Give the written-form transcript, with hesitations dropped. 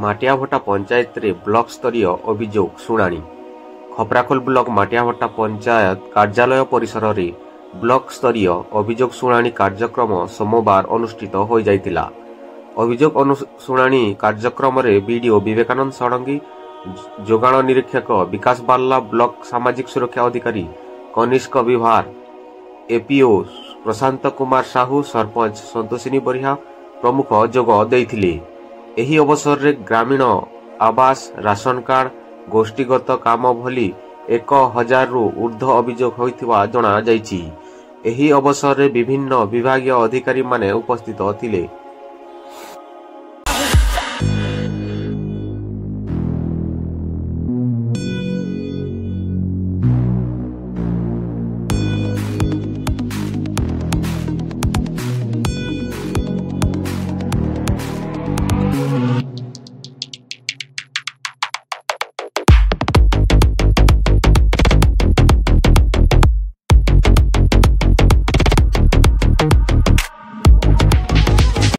ମାଟିଆଭଟା ପଞ୍ଚାୟତରେ ବ୍ଲକ ସ୍ତରୀୟ ଅଭିଯୋଗ ଶୁଣାଣି। ଖପ୍ରାଖୋଲ ବ୍ଲକ ମାଟିଆଭଟା ପଞ୍ଚାୟତ କାର୍ଯ୍ୟାଳୟ ପରିସରରେ ବ୍ଲକ ସ୍ତରୀୟ ଅଭିଯୋଗ ଶୁଣାଣି କାର୍ଯ୍ୟକ୍ରମ ସୋମବାର ଅନୁଷ୍ଠିତ ହୋଇଯାଇଥିଲା। ଅଭିଯୋଗ ଶୁଣାଣି କାର୍ଯ୍ୟକ୍ରମରେ ବିଡିଓ ବିବେକାନନ୍ଦ ଷଡ଼ଙ୍ଗୀ, ଯୋଗାଣ ନିରୀକ୍ଷକ ବିକାଶ ବାର୍ଲା, ବ୍ଲକ ସାମାଜିକ ସୁରକ୍ଷା ଅଧିକାରୀ କନିଷ୍କ ବିଭାର, ଏପିଓ ପ୍ରଶାନ୍ତ କୁମାର ସାହୁ, ସରପଞ୍ଚ ସନ୍ତୋଷିନୀ ବରିହା ପ୍ରମୁଖ ଯୋଗ ଦେଇଥିଲେ। ଏହି ଅବସରରେ ଗ୍ରାମୀଣ ଆବାସ, ରାସନ କାର୍ଡ, ଗୋଷ୍ଠୀଗତ କାମ ଭଳି 1000ରୁ ଉର୍ଦ୍ଧ୍ୱ ଅଭିଯୋଗ ହୋଇଥିବା ଜଣାଯାଇଛି। ଏହି ଅବସରରେ ବିଭିନ୍ନ ବିଭାଗୀୟ ଅଧିକାରୀମାନେ ଉପସ୍ଥିତ ଥିଲେ।